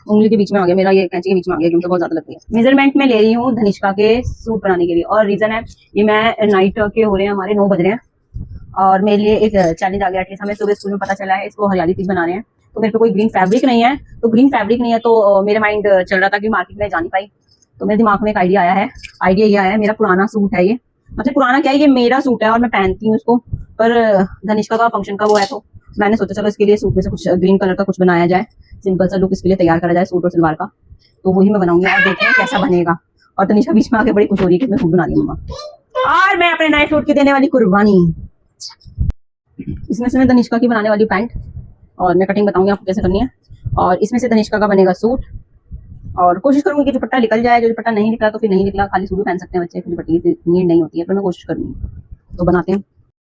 उंगली के बीच में आ गया मेरा, ये कैंची के बीच में आ गया क्योंकि बहुत ज्यादा लगती है। मेजरमेंट में ले रही हूँ धनिष्का के सूट बनाने के लिए, और रीजन है ये, मैं नाइट के हो रहे हैं, हमारे 9 बज रहे हैं, और मेरे लिए एक चैलेंज आ गया। एटलीस्ट हमें सुबह स्कूल में पता चला है इसको हरियाली तीज बना रहे हैं, तो मेरे पे कोई ग्रीन फैब्रिक नहीं है, तो ग्रीन फैब्रिक नहीं है तो मेरे माइंड चल रहा था कि मार्केट में जा नहीं पाई, तो मेरे दिमाग में एक आइडिया आया है। आइडिया ये आया है, मेरा पुराना सूट है ये, मतलब पुराना क्या है, ये मेरा सूट है और मैं पहनती हूँ उसको, पर धनिष्का का फंक्शन का वो है, तो मैंने सोचा चलो इसके लिए सूट में से कुछ ग्रीन कलर का कुछ बनाया जाए, सिंपल सा लुक इसके लिए तैयार करा जाए सूट और सलवार का, तो वही मैं बनाऊंगी और देखते हैं कैसा बनेगा। और धनिष्का बीच में आके बड़ी खुश हो रही है कि मैं सूट बना रही हूँ और मैं अपने नए सूट की देने वाली कुर्बानी। इसमें से मैं धनिष्का की बनाने वाली पैंट, और मैं कटिंग बताऊंगी आपको कैसे करनी है, और इसमें से धनिष्का का बनेगा सूट, और कोशिश करूंगी कि दुपट्टा निकल जाए, जो दुपट्टा नहीं निकला तो फिर नहीं निकला, खाली सूट भी पहन सकते हैं बच्चे, दुपट्टे की नीड नहीं होती है, पर मैं कोशिश करूंगी। तो बनाते हैं।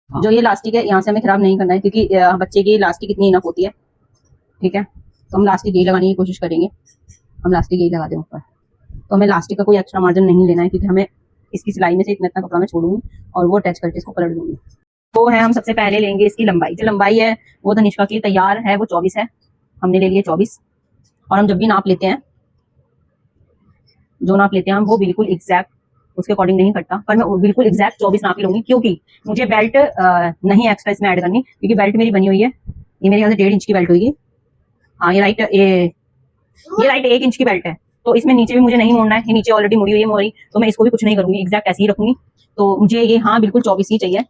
जो ये लास्टिक है यहाँ से हमें खराब नहीं करना है, क्योंकि बच्चे की लास्टिक इतनी इनफ होती है, ठीक है, तो हम लास्टिक यही लगाने की कोशिश करेंगे, हम लास्टिक यही लगा दें ऊपर, तो हमें लास्टिक का कोई एक्स्ट्रा मार्जिन नहीं लेना है, क्योंकि हमें इसकी सिलाई में से इतना इतना कपड़ा मैं छोड़ूंगी और वो अटैच करके इसको पलट दूंगी। तो है, हम सबसे पहले लेंगे इसकी लंबाई, जो लंबाई है वो धनिष्का की तैयार है वो 24 है, हमने ले लिया 24, और हम जब भी नाप लेते हैं, जो नाप लेते हैं हम वो बिल्कुल एग्जैक्ट उसके अकॉर्डिंग नहीं करता, पर मैं बिल्कुल एग्जैक्ट 24 नाप ही लूंगी, क्योंकि मुझे बेल्ट नहीं एक्स्ट्रा इसमें ऐड करनी, क्योंकि बेल्ट मेरी बनी हुई है, ये मेरे यहाँ से 1.5 इंच की बेल्ट होगी, हाँ ये राइट 1 इंच की बेल्ट है, तो इसमें नीचे भी मुझे नहीं मोड़ना है, ये नीचे ऑलरेडी मुड़ी हुई है मोड़ी, तो मैं इसको भी कुछ नहीं करूंगी, एग्जैक्ट ऐसे ही रखूंगी, तो मुझे ये हाँ बिल्कुल 24 ही चाहिए,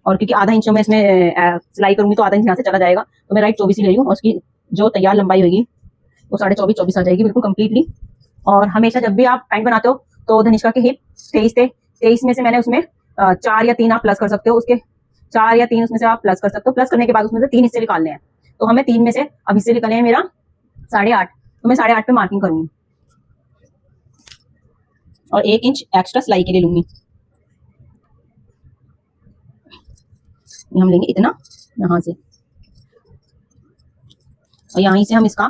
और क्योंकि आधा इंच में इसमें सिलाई करूंगी तो आधा इंच यहाँ से चला जाएगा, तो मैं राइट 24 ही ले रही हूँ, और उसकी जो तैयार लंबाई होगी वो 24.5 आ जाएगी बिल्कुल कम्प्लीटली। और हमेशा जब भी आप पैंट बनाते हो तो धनिष्का के हिप 23 थे, 23 में से मैंने उसमें 4 या 3 आप प्लस कर सकते हो, उसके 4 या 3 उसमें से आप प्लस कर सकते हो, प्लस करने के बाद उसमें से 3 हिस्से निकालने हैं, तो हमें 3 में से अब हिस्से निकले हैं मेरा 8.5, तो मैं 8.5 पे मार्किंग करूंगी, और 1 इंच एक्स्ट्रा सिलाई के लिए लूंगी, हम लेंगे इतना यहाँ से, और यहाँ से हम इसका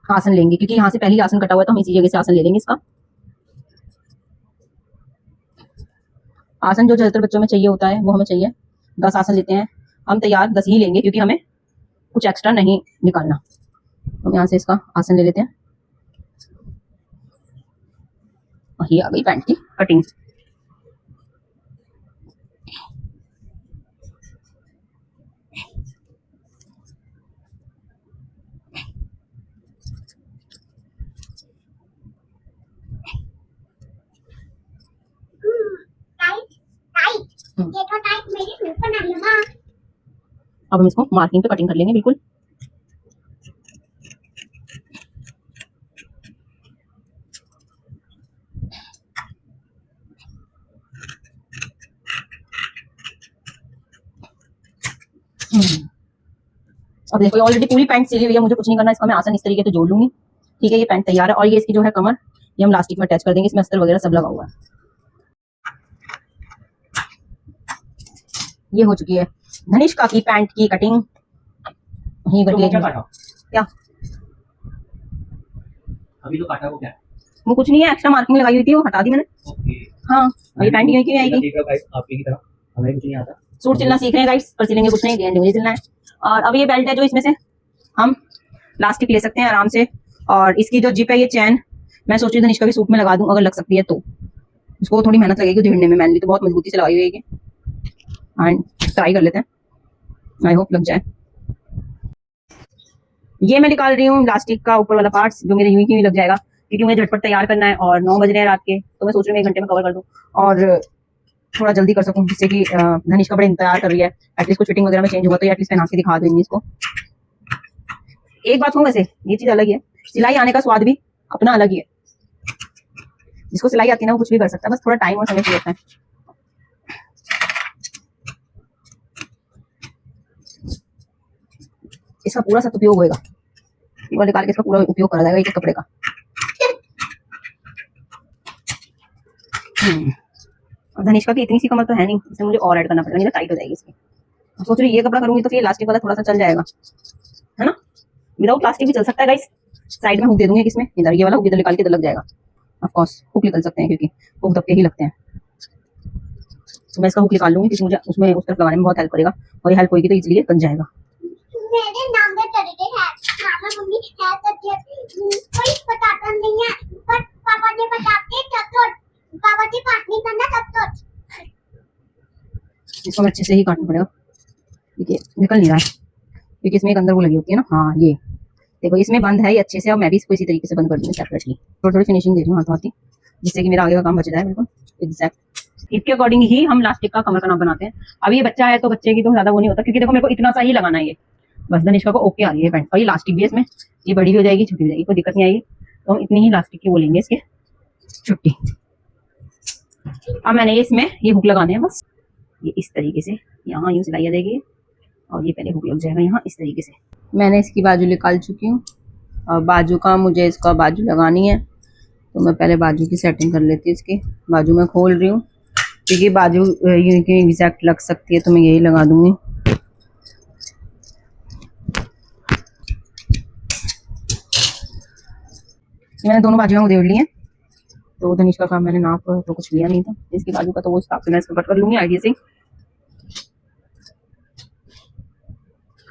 आसन लेंगे, क्योंकि यहाँ से पहले आसन कटा हुआ है, तो हम इसी जगह से आसन ले लेंगे इसका। आसन जो ज्यादातर बच्चों में चाहिए होता है वो हमें चाहिए, 10 आसन लेते हैं हम, तैयार 10 ही लेंगे, क्योंकि हमें कुछ एक्स्ट्रा नहीं निकालना। हम यहाँ से इसका आसन ले लेते हैं, और ये आ गई पैंट की कटिंग। अब हम इसको मार्किंग पे कटिंग कर लेंगे बिल्कुल। अब देखो ऑलरेडी पूरी पैंट सिली हुई है, मुझे कुछ नहीं करना, इसका मैं आसन इस तरीके से जोड़ लूंगी, ठीक है, ये पैंट तैयार है। और ये इसकी जो है कमर, ये हम लास्टिक में अटैच कर देंगे, इसमें अस्तर वगैरह सब लगा हुआ है। ये हो चुकी है धनिष्का की पैंट की कटिंग। यही करके क्या अभी तो काटा, वो क्या वो कुछ नहीं है, एक्स्ट्रा मार्किंग लगाई हुई थी वो हटा दी मैंने। हाँ, ये पैंट यहीं की आएगी। आपकी की तरह हमें कुछ नहीं आता, सूट सिलना सीख रहे हैं गाइस, पर सिलेंगे कुछ नहीं, मुझे सिलना है। और अब ये बेल्ट है जो इसमें से हम प्लास्टिक ले सकते हैं आराम से, और इसकी जो जिप है ये चैन मैं सोच रही हूँ धनिष्का के सूट में लगा दूं, अगर लग सकती है तो। इसको थोड़ी मेहनत लगेगी ढूंढने में, मैंने तो बहुत मजबूती से लगाई हुई है, एंड ट्राई कर लेते हैं, आई होप लग जाए। ये मैं निकाल रही हूँ प्लास्टिक का ऊपर वाला पार्ट, जो मेरे यूं ही लग जाएगा, क्योंकि मुझे झटपट तैयार करना है, और 9 बज रहे हैं रात के, तो मैं सोच रही हूँ 1 घंटे में कवर कर दूं और थोड़ा जल्दी कर सकूं, जिससे कि धनिष्का बड़े इंतजार कर रही है, एटलीस्ट कुछ फिटिंग वगैरह में चेंज हुआ तो एटलीस्ट पहना के दिखा दूंगी इसको। एक बात कहूँ, वैसे ये चीज अलग है, सिलाई आने का स्वाद भी अपना अलग ही है, जिसको सिलाई आती है ना वो कुछ भी कर सकता है, बस थोड़ा टाइम और समय चाहिए होता है। इसका पूरा सदुपयोग होगा, वो निकाल के इसका पूरा उपयोग करा जाएगा एक कपड़े का। और धनिष्का की इतनी सी कमर तो है नहीं, इसमें मुझे और ऐड करना पड़ेगा, नहीं तो टाइट हो जाएगी इसकी। सोच रही ये कपड़ा करूंगी तो फिर इलास्टिक वाला थोड़ा सा चल जाएगा, है ना, विदाउट प्लास्टिक भी चल सकता है गाइस। साइड में हुक दे दूंगी, किसमें, इधर ये वाला हुक इधर निकाल के इधर लग जाएगा, ऑफ कोर्स हुक निकल सकते हैं क्योंकि हुक दबके ही लगते हैं, तो मैं इसका हुक निकाल लूंगी, क्योंकि मुझे उसमें उस तरफ लगाने में बहुत हेल्प करेगा, और ये हेल्प होगी तो इसलिए बन जाएगा। हाँ मम्मी है सब्जेक्ट कोई बताता नहीं है पर पापा ने बताते तब तो पापा की बात नहीं करना तब तो इसको मैं अच्छे से ही काटना पड़ेगा, देखिए निकल नहीं रहा है क्योंकि इसमें एक अंदर वो लगी होती है ना। हाँ ये देखो इसमें बंद है ये अच्छे से, और मैं भी इसको इसी तरीके से बंद कर दूँगी सेपरेटली। थोड़ी थोड़ी फिनिशिंग दे रही हूँ हाथों हाथी, जिससे कि मेरा आगे का काम बच जाए बिल्कुल एग्जैक्ट। इसके अकॉर्डिंग ही हम लास्टिक का कमर का नाप बनाते हैं। अब ये बच्चा है तो बच्चे की तो ज्यादा वो नहीं होता, क्योंकि देखो मेरे को इतना सा ही लगाना है ये बस। धनिष्का को ओके आ रही है पैंट, और ये लास्टिक भी है इसमें, ये बड़ी भी हो जाएगी छोटी हो जाएगी, कोई दिक्कत नहीं आएगी। तो हम इतनी ही लास्टिक की वो लेंगे इसके छुट्टी। अब मैंने इसमें ये हुक लगाने हैं बस, ये इस तरीके से यहाँ यूँ सिलाई आ जाएगी, और ये पहले हुक लग जाएगा यहाँ इस तरीके से। मैंने इसकी बाजू निकाल चुकी हूँ, और बाजू का मुझे इसका बाजू लगानी है, तो मैं पहले बाजू की सेटिंग कर लेती हूँ। इसकी बाजू मैं खोल रही हूँ क्योंकि बाजू यूँ एग्जैक्ट लग सकती है, तो मैं यही लगा दूंगी। मैंने दोनों बाजुएं उधेड़ ली हैं, तो धनिष्का का मैंने नाप तो कुछ लिया नहीं था, इसकी बाजू का तो वो हिसाब से मैं इसको कट कर लूंगी आइडिया से।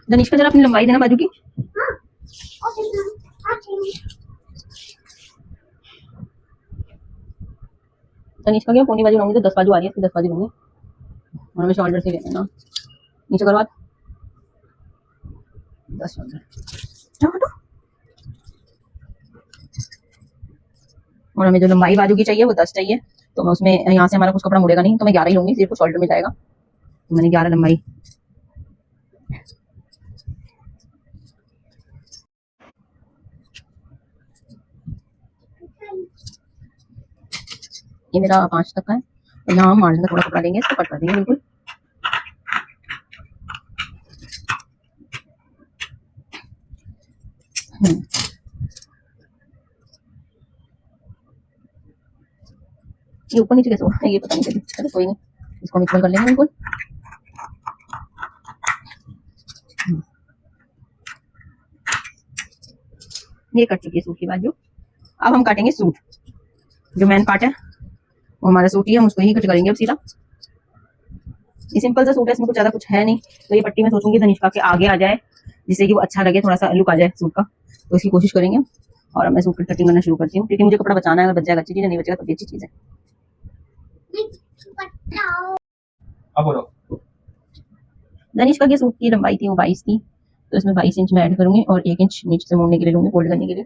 धनिष्का जरा अपनी लंबाई देना बाजू की। तनिष्का क्या पौनी बाजू लूंगी तो 10 बाजू आ रही है, इसकी 10 बाजू लूंगी, और हमें शोल्डर से लेना ना नीचे करवा 10 शोल्डर। और हमें जो लंबाई बाजू की चाहिए वो 10 चाहिए, तो मैं उसमें यहाँ से हमारा कुछ कपड़ा मुड़ेगा नहीं, तो मैं 11 ही लूंगी, सिर्फ शोल्डर में जाएगा, तो मैंने 11 लंबाई। ये मेरा 5 तक का है, और यहाँ हम मार्जिन में थोड़ा कपड़ा लेंगे, इसको कट कर देंगे बिल्कुल। ये ऊपर नीचे कैसे हुआ ये पता नहीं चली, चलो कोई नहीं, इसको हम इक्वल कर लेंगे बिल्कुल। ये कट चुकी है सूट की बाजू। अब हम काटेंगे सूट, जो मेन पार्ट है वो हमारा सूट ही है, हम उसको ही कट करेंगे अब सीधा। ये सिंपल सा सूट है, इसमें कुछ ज्यादा कुछ है नहीं, तो ये पट्टी मैं सोचूंगी धनिष्का के आगे आ जाए, जिससे कि वो अच्छा लगे, थोड़ा सा लुक आ जाए सूट का, तो इसकी कोशिश करेंगे। और अब मैं सूट की कटिंग करना शुरू करती हूँ, क्योंकि मुझे कपड़ा बचाना है, अगर बच जाएगा अच्छी चीज है, नहीं बचेगा तो भी अच्छी चीज है। अब बोलो। धनिष्का के सूट की लंबाई थी वो 22 थी, तो इसमें 22 इंच मैं ऐड करूंगी, और 1 इंच नीचे से मोड़ने के लिए लूंगी, फोल्ड करने के लिए।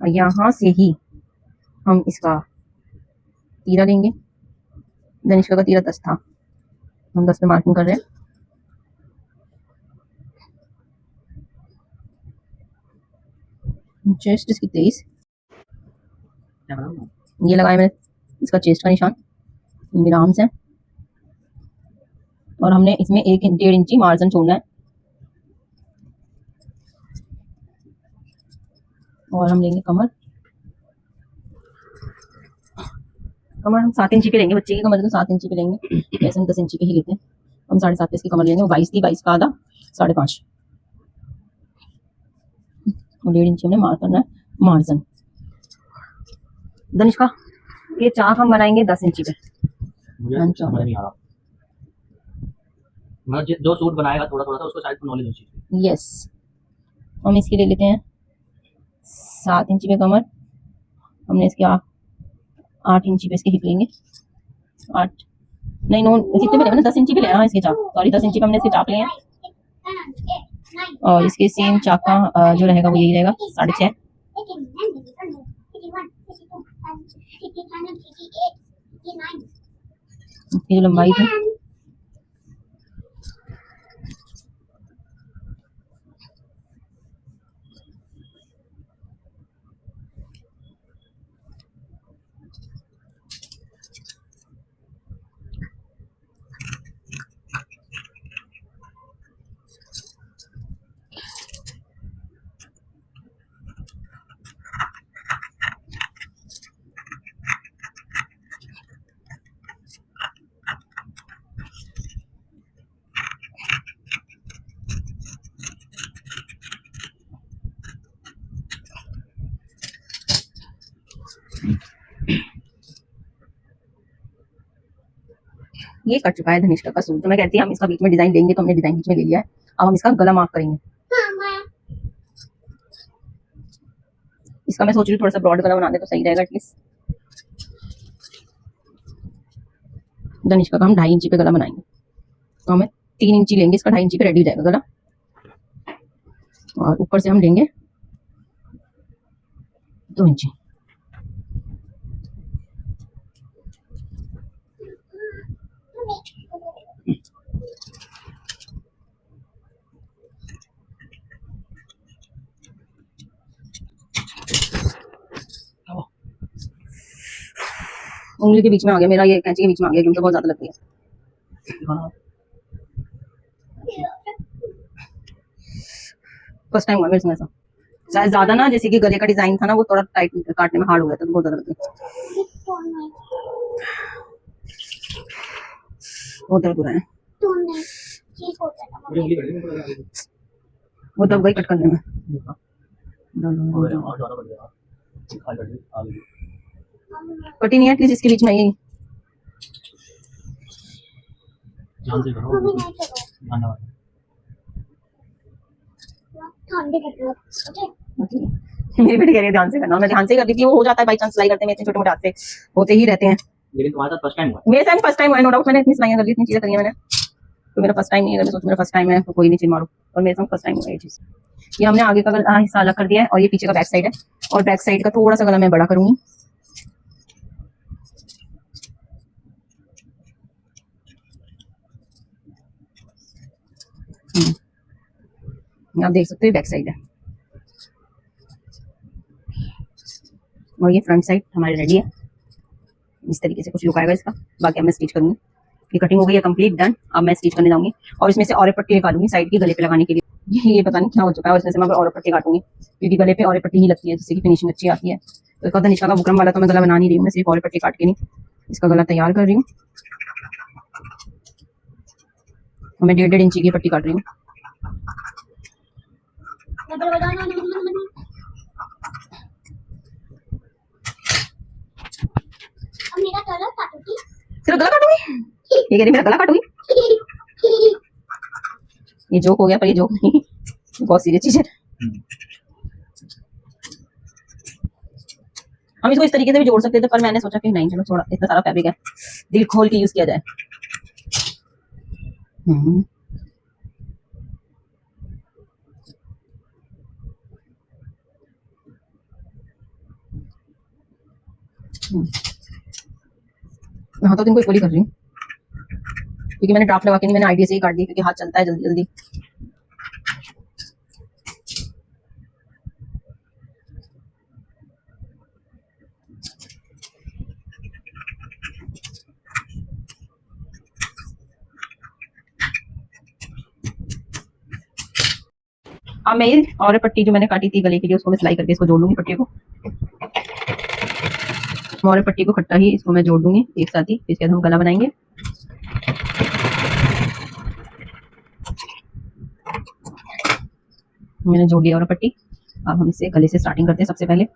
और यहाँ से ही हम इसका तीरा लेंगे। धनिष्का का तीरा 10 था, हम 10 पे मार्किंग कर रहे हैं। चेस्ट इसकी 23, ये लगाया मैंने इसका चेस्ट का निशान, मेरा आर्म्स है, और हमने इसमें 1.5 इंची मार्जिन छोड़ना है। और हम लेंगे कमर, कमर हम 7 इंची पे लेंगे, बच्चे की कमर तो 7 इंची पे लेंगे, वैसे हम 10 इंची पे ही लेते हैं। हम 7.5 पे इसकी कमर लेंगे, वो 22 थी, 22 का आधा 5.5, और 1.5 इंची हमने मार्क करना है मार्जिन। धनिष्का ये चाक हम बनाएंगे 10 इंची पे। मुझे समझ नहीं आ रहा, मैं जो सूट बनाएगा थोड़ा थोड़ा सा उसको शायद नॉलेज हो चाहिए। यस, हम इसकी ले लेते हैं 7 इंची पे कमर, हमने इसके 8 इंची पे इसके हिप लेंगे, 8 नहीं 9 कितने पे लेना, 10 इंची पे लेना है इसके चाक, सॉरी 10 इंची पे हमने इसके चाक लिए हैं, और इसके सेम चाक का जो रहेगा वो यही रहेगा 6.5। इसकी जो लंबाई थी ये कट चुका है धनिष्का का सूट, तो मैं कहती है हम इसका बीच में डिजाइन देंगे, तो हमने डिजाइन बीच में ले लिया है। अब हम इसका गला मार्क करेंगे। इसका मैं सोच रही हूँ थोड़ा सा ब्रॉड गला बना दे तो सही रहेगा एटलीस्ट। धनिष्का का हम 2.5 इंची पे गला बनाएंगे, तो हमें 3 इंची लेंगे इसका, 2.5 इंची पे रेडी हो जाएगा गला। और ऊपर से हम लेंगे 2 इंची। उंगली के बीच में आ गया मेरा, ये कैंची के बीच में आ गया क्योंकि बहुत ज्यादा लगती है। फर्स्ट टाइम हुआ मेरे संग ऐसा, शायद ज्यादा ना, जैसे कि गले का डिजाइन था ना वो थोड़ा टाइट काटने में हार्ड हो गया था, तो बहुत ज्यादा लगती है, बहुत दर्द हो रहा है। वो दब गई कट करने में। कटी नहीं है एटलीस्ट इसके बीच में ये। ध्यान से करो, धन्यवाद। मेरी बेटी कह रही है ध्यान से करना, मैं ध्यान से करती थी, वो हो जाता है बाई चांस, सिलाई करते हैं इतने छोटे मोटे हाथ से होते ही रहते हैं। लेकिन तुम्हारे साथ फर्स्ट टाइम हुआ? मेरे साथ फर्स्ट टाइम हुआ, नो डाउट। मैंने इतनी सिलाइयां कर ली, इतनी चीजें करी है मैंने, तो मेरा फर्स्ट टाइम नहीं है। अगर मैं सोच मेरा फर्स्ट टाइम है तो कोई नहीं चिल मारो, और मेरे साथ फर्स्ट टाइम हुआ ये चीज। ये हमने आगे का हिस्सा अलग कर दिया है, और ये पीछे का बैक साइड है, और बैक साइड का थोड़ा सा गला मैं बड़ा करूंगी। आप देख सकते हो बैक साइड है, और ये फ्रंट साइड हमारी रेडी है। इस तरीके से कुछ लुक आएगा इसका। बाकी अब मैं स्टिच करूंगी। ये कटिंग हो गई है कंप्लीट, डन। अब मैं स्टिच करने जाऊंगी, और इसमें से और पट्टी निकालूंगी साइड की गले पे लगाने के लिए। ये पता नहीं क्या हो चुका है, और इसमें से मैं और पट्टी काटूंगी, क्योंकि गले पे और पट्टी ही लगती है जिससे कि फिनिशिंग अच्छी आती है। तो इसका धनिष्का का बुकरम वाला तो मैं गला बना नहीं रही हूँ, मैं सिर्फ और पट्टी काट के नहीं इसका गला तैयार कर रही हूँ। मैं 1.5 इंची की पट्टी काट रही हूँ। तेरा गला काटूंगी? ये कह रही मेरा गला काटूंगी? ये जोक हो गया, पर ये जोक नहीं, बहुत सीरियस चीज है। हम इसको इस तरीके से भी जोड़ सकते थे, पर मैंने सोचा कि नहीं, चलो थोड़ा इतना सारा फैब्रिक है, दिल खोल के यूज किया जाए। हाँ, तो तुमको इक्वली कर रही हूँ, क्योंकि मैंने ड्राफ्ट लगा के नहीं, मैंने आइडिया से ही काट दी, क्योंकि हाथ चलता है जल्दी जल्दी। अब मैं ये और पट्टी जो मैंने काटी थी गले के लिए, उसको मैं सिलाई करके इसको जोड़ लूंगी पट्टी को। और पट्टी को खट्टा ही इसको मैं जोड़ दूंगी एक साथ ही, इसके बाद हम गला बनाएंगे। मैंने जोड़ दिया और पट्टी। अब हम इसे गले से स्टार्टिंग करते हैं सबसे पहले।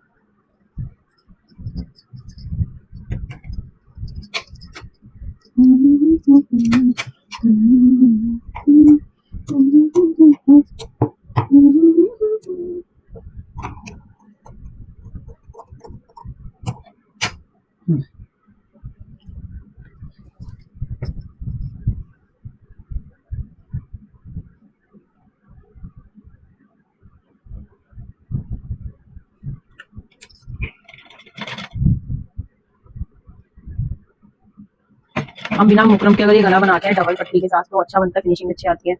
हम बिना मुकरम के अगर ये गला बनाते हैं डबल पट्टी के साथ तो अच्छा बनता है, फिनिशिंग अच्छी आती है।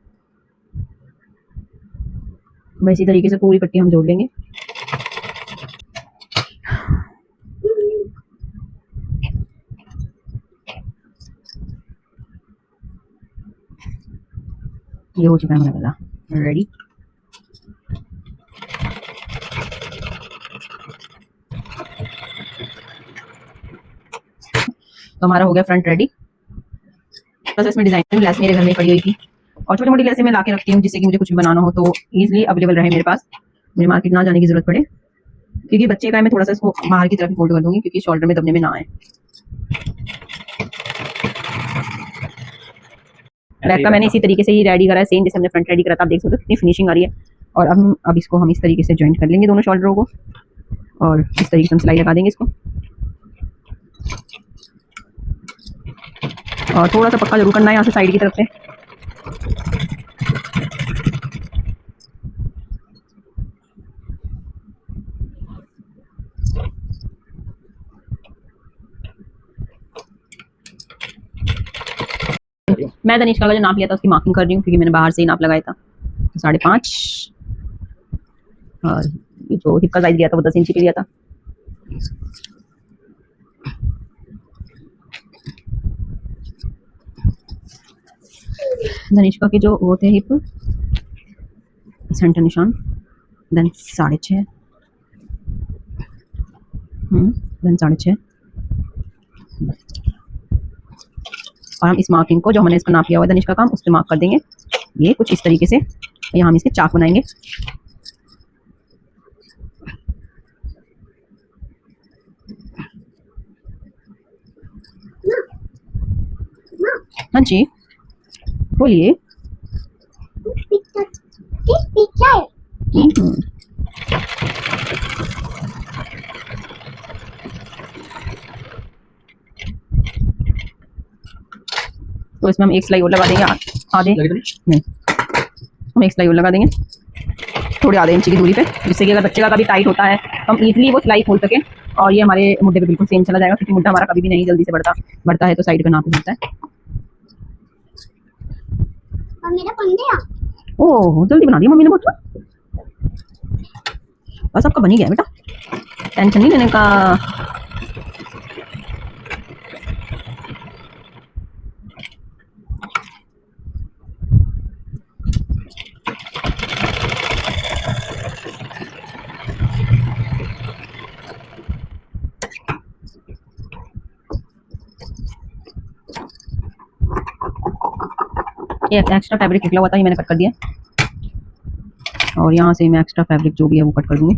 मैं इसी तरीके से पूरी पट्टी हम जोड़ लेंगे। ये हो चुका है हमारा गला रेडी। तो हमारा हो गया फ्रंट रेडी। बस इसमें डिजाइन लेस मेरे घर में पड़ी हुई थी, और छोटी मोटी लेसें मैं लाके रखती हूँ जिससे कि मुझे कुछ भी बनाना हो तो इजीली अवेलेबल रहे मेरे पास, मुझे मार्केट ना जाने की जरूरत पड़े। क्योंकि बच्चे का है, मैं थोड़ा सा इसको बाहर की तरफ फोल्ड कर दूंगी क्योंकि शोल्डर में दबने में ना आए। बैक का मैंने इसी तरीके से ही रेडी करा है, सेम जैसे हमने फ्रंट रेडी करा था। आप देख सकते हो कितनी फिनिशिंग आ रही है। और अब इसको हम इस तरीके से ज्वाइंट कर लेंगे दोनों शोल्डरों को। और इस तरीके से हम सिलाई लगा देंगे इसको। और थोड़ा सा पक्का जरूर करना है यहाँ से साइड की तरफ से। मैं तनिष्का का जो नाप लिया था उसकी मार्किंग कर रही हूँ क्योंकि मैंने बाहर से ही नाप लगाया था 5.5, और ये जो हिप का साइज दिया था वो 10 इंच का लिया था। तनिष्का के जो वो थे हिप सेंटर निशान, देन 6.5, देन 6.5, और हम इस मार्किंग को जो हमने इसका नाप किया हुआ है तनिष्का का उस पर मार्क कर देंगे। ये कुछ इस तरीके से यहाँ हम इसके चाक बनाएंगे। हाँ जी बोलिए। तो इसमें हम एक सिलाई और लगा देंगे, आधे नहीं, हम एक सिलाई और लगा देंगे थोड़े आधे इंच की दूरी पे, जिससे कि अगर बच्चे का कभी टाइट होता है हम इजीली वो सिलाई खोल सकें और ये हमारे मुद्दे पे बिल्कुल सेम चला जाएगा, क्योंकि मुद्दा हमारा कभी भी नहीं जल्दी से बढ़ता है तो साइड का नाप ही होता है। और मेरा पंजा ओह जल्दी बना दिया मम्मी ने बहुत। बस आपका बन ही गया बेटा, टेंशन नहीं लेने का। ये एक्स्ट्रा फैब्रिक निकला हुआ था, ये मैंने कट कर दिया, और यहाँ से मैं एक्स्ट्रा फैब्रिक जो भी है वो कट कर दूंगी।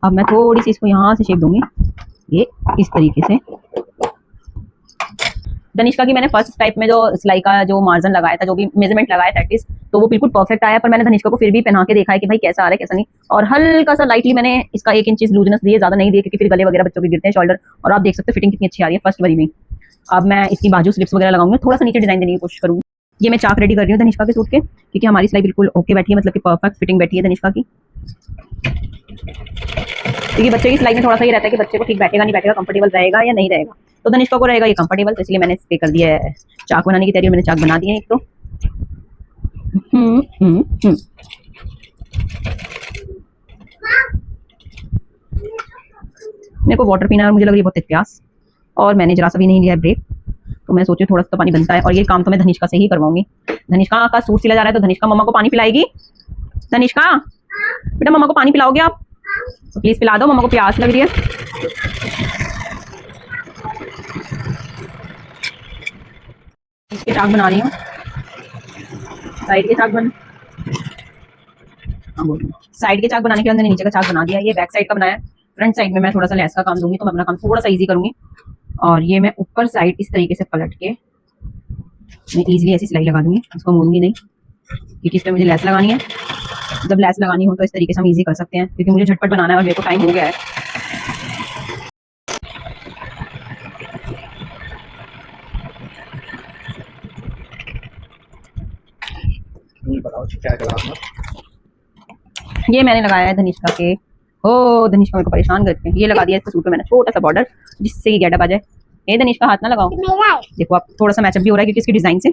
अब मैं थोड़ी सी इसको यहाँ से शेप दूंगी, ये इस तरीके से। तनिष्का की मैंने फर्स्ट टाइप में जो सिलाई का जो मार्जिन लगाया था, जो भी मेजरमेंट लगाया था एटलीस्ट, तो वो बिल्कुल परफेक्ट आया। पर मैंने तनिष्का को फिर भी पहना के देखा है कि भाई कैसा आ रहा है कैसा नहीं, और हल्का सा लाइटली मैंने इसका 1 इंच लूजनेस दिए, ज्यादा नहीं दिए क्योंकि फिर गले वगैरह बच्चों के गिरते हैं, शोल्डर। और आप देख सकते हो फिटिंग कितनी अच्छी आ रही है फर्स्ट वाली में। अब मैं इसकी बाजू स्लिप्स वगैरह लगाऊंगी, थोड़ा सा नीचे डिजाइन देने की कोशिश करूंगी। ये मैं चाक रेडी कर रही हूँ तनिष्का के सूट के, क्योंकि हमारी सिलाई बिल्कुल ओके बैठी है, मतलब कि परफेक्ट फिटिंग बैठी है तनिष्का की। क्योंकि बच्चे की सिलाई में थोड़ा सा ये रहता है कि बच्चे को ठीक बैठेगा नहीं बैठेगा, कंफर्टेबल रहेगा या नहीं रहेगा, तो तनिष्का को रहेगा ये कंफर्टेबल, तो इसलिए मैंने इस पे कर दिया है चाक बनाने की तैयारी। मैंने चाक बना दिए एक तो। मेरे को वाटर पीना है और मुझे लग रही है बहुत तेज प्यास, और मैंने जरा सा भी नहीं लिया है ब्रेक, तो मैं सोची थोड़ा सा तो पानी बनता है, और ये काम तो मैं धनिष्का से ही करवाऊंगी। धनिष्का का सूट सिला जा रहा है तो धनिष्का मम्मा को पानी पिलाएगी। धनिष्का बेटा मम्मा को पानी पिलाओगे आप? तो प्लीज पिला दो, मम्मा को प्यास लग रही है। इसके चाक बना रही हूँ, साइड के चाक साइड के चाक बनाने के बाद मैंने नीचे का चाक बना दिया। ये बैक साइड का बनाया, फ्रंट साइड में मैं थोड़ा सा लेस का काम दूंगी तो मैं अपना काम थोड़ा सा इजी करूंगी। और ये मैं ऊपर साइड इस तरीके से पलट के मैं इजीली ऐसी सिलाई लगा दूंगी, इसको मोड़ूंगी नहीं, क्योंकि इस पर मुझे लेस लगानी है। जब लेस लगानी हो तो इस तरीके से हम इजी कर सकते हैं, क्योंकि मुझे झटपट बनाना है और मेरे को टाइम हो गया है। ये मैंने लगाया है धनिष्का के, ओ धनिष्का मेरे को परेशान करते हैं। ये लगा दिया इसके सूट पे मैंने छोटा सा बॉर्डर, जिससे ये गेटअप आ जाए। ये धनिष्का हाथ ना लगाओ, देखो आप थोड़ा सा मैचअप भी हो रहा है क्योंकि इसकी डिजाइन से,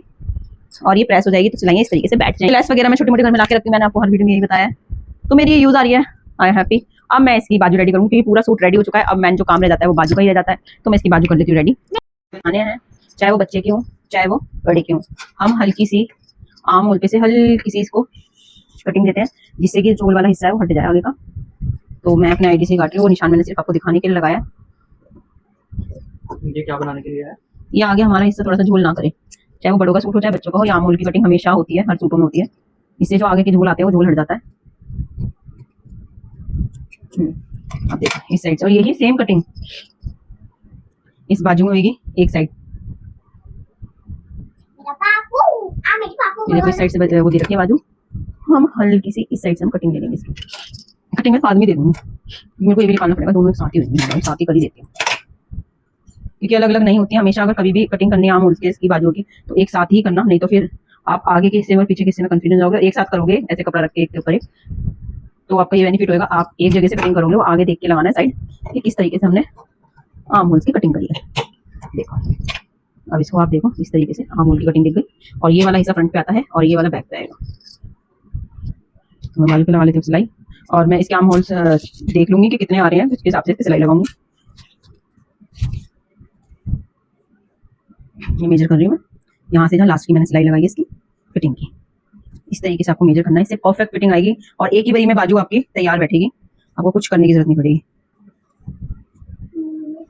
और ये प्रेस हो जाएगी तो सिलाइयाँ इस तरीके से बैठ जाएंगी। लेस वगैरह मैं छोटी मोटी घर में ला के रखती हूँ, मैंने आपको हर वीडियो में यही बताया, तो मेरी ये यूज आ रही है, आई एम हैप्पी। अब मैं इसकी बाजू रेडी करूँगी क्योंकि पूरा सूट रेडी हो चुका है। अब मैंने जो काम रह जाता है वो बाजू का ही रह जाता है, तो मैं इसकी बाजू कर लेती हूँ रेडी। बनाने हैं चाहे वो बच्चे के हों चाहे वो बड़े के हों, हम हल्की सी आम उल्टे से हल्की सी इसको कटिंग देते हैं, जिससे कि चोल वाला हिस्सा है वो हट जाए आगे का। तो मैं अपने आईडी से काट रही हूँ, वो निशान मैंने सिर्फ आपको दिखाने के लिए लगाया। ये क्या बनाने के लिए है? ये आगे हमारा हिस्सा थोड़ा सा झोल ना करे, चाहे वो बड़ों का सूट हो चाहे बच्चों का हो, या आमूल की कटिंग हमेशा होती है, हर सूटों में होती है। इससे जो आगे के झोल आते हैं वो झोल हट जाता है। अब देखो इस साइड से, और यही सेम कटिंग इस बाजू में होगी एक साइड। ये देखो इस साइड से वो दे रखी है बाजू, हम हल्की सी इस साइड से हम कटिंग ले लेंगे इसकी। कटिंग में बाद में दे दूंगी, मेरे को ये भी निकालना पड़ेगा, दोनों एक साथ ही होंगे, साथ ही कर ही देती हूँ क्योंकि अलग अलग नहीं होती है। हमेशा अगर कभी भी कटिंग करनी है आम होल्स के इसकी बाजुओं की तो एक साथ ही करना, नहीं तो फिर आप आगे के हिस्से में पीछे के हिस्से में कंफ्यूजन जाओगे। एक साथ करोगे ऐसे कपड़ा रख के एक के ऊपर एक, तो आपका ये बेनिफिट होगा। आप एक जगह से कटिंग करोगे, वो आगे देख के लगाना है साइड कि किस तरीके से हमने आम होल्स की कटिंग करी है। देखो अब इसको आप देखो, इस तरीके से आम होल की कटिंग दिख गई और ये वाला हिस्सा फ्रंट पे आता है और ये वाला बैक पे आएगा। तो मैं बाजू पे लगा लेती हूँ सिलाई और मैं इसके आम होल्स देख लूंगी कि कितने आ रहे हैं, उसके हिसाब से सिलाई लगाऊंगी। ये मेजर कर रही हूँ मैं, यहाँ से जहाँ लास्ट की मैंने सिलाई लगाई है इसकी फिटिंग की, इस तरीके से आपको मेजर करना है, इससे परफेक्ट फिटिंग आएगी और एक ही बारी में बाजू आपकी तैयार बैठेगी, आपको कुछ करने की जरूरत नहीं पड़ेगी।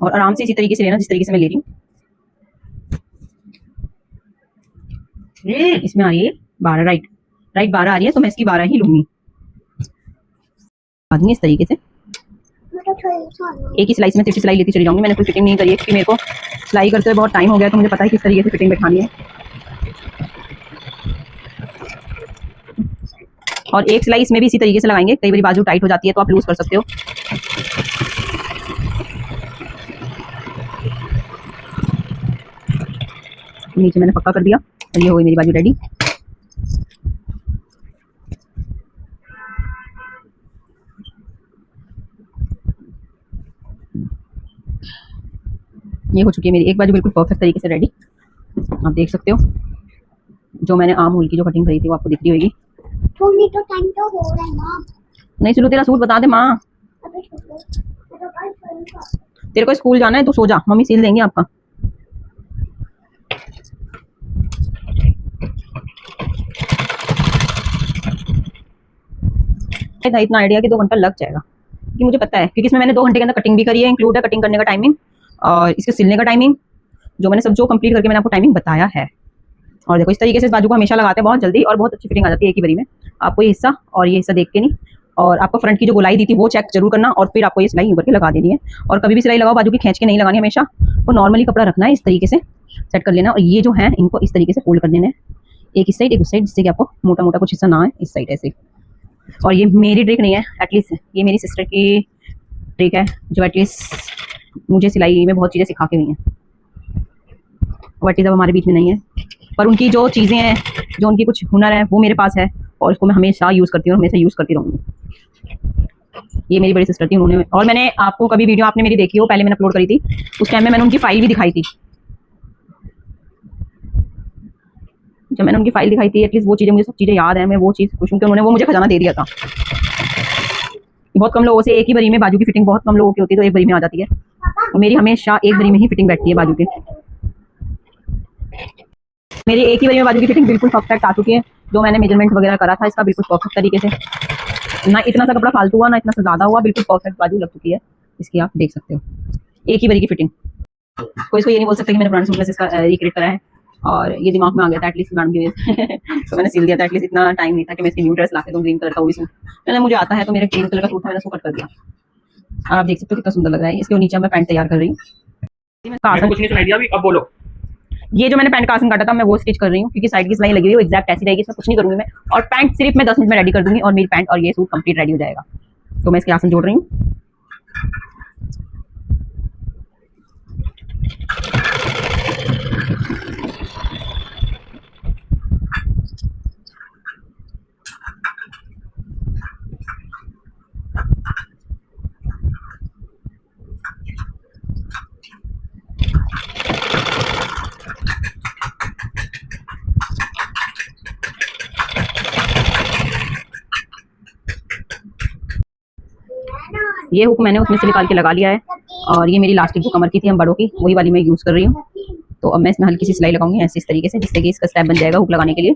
और आराम से इसी तरीके से लेना जिस तरीके से मैं ले रही हूँ। इसमें आ रही है 12, राइट 12 आ रही है, तो मैं इसकी 12 ही लूंगी। इस तरीके से एक ही सिलाई में 30 सिलाई लेती चली जाऊंगी। मैंने कोई फिटिंग नहीं करी है क्योंकि मेरे को सिलाई करते हुए बहुत टाइम हो गया, तो मुझे पता है किस तरीके से फिटिंग बैठानी है। और एक सिलाई इसमें भी इसी तरीके से लगाएंगे, कई बार बाजू टाइट हो जाती है तो आप लूज कर सकते हो। नीचे मैंने पक्का कर दिया और ये हो गई मेरी बाजू रेडी। ये हो चुकी है मेरी एक बाजू बिल्कुल परफेक्ट तरीके से रेडी। आप देख सकते हो जो मैंने आम होल की जो कटिंग करी थी वो आपको दिख रही होगी। थोड़ी तो टाइम तो हो रहा है मां। नहीं सुनो, तेरा सूट बता दे माँ। अबे छोड़ो, तो भाई करूंगा। तेरे को स्कूल जाना है तो सो जा, मम्मी सिल देंगे आपका। इतना आइडिया कि 2 घंटा लग जाएगा कि मुझे पता है, क्योंकि इसमें मैंने 2 घंटे के अंदर कटिंग भी करी है, इंक्लूड है कटिंग करने का टाइमिंग और इसके सिलने का टाइमिंग, जो मैंने सब जो कंप्लीट करके मैंने आपको टाइमिंग बताया है। और देखो इस तरीके से इस बाजू को हमेशा लगाते हैं बहुत जल्दी और बहुत अच्छी फिटिंग आ जाती है एक ही बारी में। आपको ये हिस्सा और ये हिस्सा देख के नहीं, और आपको फ्रंट की जो गोलाई दी थी वो चेक जरूर करना और फिर आपको ये सिलाई ऊपर के लगा देनी है। और कभी भी सिलाई लगाओ बाजू की खींच के नहीं लगानी, हमेशा वो नॉर्मली कपड़ा रखना है, इस तरीके से सेट कर लेना। और ये जो है इनको इस तरीके से फोल्ड कर देना है, एक इस साइड एक उस साइड, जिससे कि आपको मोटा मोटा कुछ हिस्सा ना है इस साइड ऐसे। और ये मेरी ट्रिक नहीं है, एटलीस्ट ये मेरी सिस्टर की ट्रिक है जो एटलीस्ट मुझे सिलाई में बहुत चीज़ें सिखा के गई हैं। बट अब हमारे बीच में नहीं है, पर उनकी जो चीज़ें हैं, जो उनकी कुछ हुनर है वो मेरे पास है और उसको मैं हमेशा यूज़ करती हूँ, हमेशा यूज़ करती रहूँगी। ये मेरी बड़ी सिस्टर थी, उन्होंने, और मैंने आपको कभी वीडियो आपने मेरी देखी हो, पहले मैंने अपलोड करी थी, उस टाइम में मैंने उनकी फाइल भी दिखाई थी। जब मैंने उनकी फाइल दिखाई थी एटलीस्ट वो चीज़ें मुझे सब चीज़ें याद है, मैं वो चीज़ खुश हूँ कि उन्होंने वो मुझे खजाना दे दिया था। बहुत कम लोगों से एक ही बारी में बाजू की फिटिंग बहुत कम लोगों की होती है, तो एक बारी में आ जाती है, और मेरी हमेशा एक बारी में ही फिटिंग बैठती है बाजू की। मेरी एक ही बारी में बाजू की फिटिंग बिल्कुल परफेक्ट आ चुकी है, जो मैंने मेजरमेंट वगैरह करा था इसका बिल्कुल परफेक्ट तरीके से, ना इतना सा कपड़ा फालतू हुआ ना इतना सा ज्यादा हुआ, बिल्कुल परफेक्ट बाजू लग चुकी है इसकी, आप देख सकते हो एक ही बारी की फिटिंग। कोई इसको ये नहीं बोल सकता कि मैंने पुराने सूट में इसका रिक्रिएट करा है, और ये दिमाग में आ गया था एटलीस्ट मैडम की वजह से तो मैंने सिल दिया था। एटलीस्ट इतना टाइम नहीं था कि मैं इसकी न्यू ड्रेस लाके दूं ग्रीन कलर का, वो भी सूट मैंने, मुझे आता है तो मेरा ग्रीन कलर का सूट था, मैंने उसको कट कर दिया। आप देख सकते हो कितना सुंदर लग रहा है। इसके नीचे मैं पैंट तैयार कर रही हूँ, कुछ नहीं सुनाई दिया अभी, अब बोलो। ये जो मैंने पैंट का आसन काटा था मैं वो स्टिच कर रही हूँ, क्योंकि साइड की सिलाई लगी हुई है वो एक्जैक्ट ऐसी रहेगी, इसमें कुछ नहीं करूंगी मैं। और पैंट सिर्फ मैं 10 मिनट में रेडी कर दूंगी और मेरी पैंट और ये सूट कंप्लीट रेडी हो जाएगा। तो मैं इसके आसन जोड़ रही हूँ। ये हुक मैंने उसमें से निकाल के लगा लिया है, और ये मेरी लास्टिक जो कमर की थी हम बड़ों की, वही वाली मैं यूज कर रही हूँ। तो अब मैं इसमें हल्की सी सिलाई लगाऊंगी ऐसे इस तरीके से, जिससे कि इसका स्टेप बन जाएगा हुक लगाने के लिए।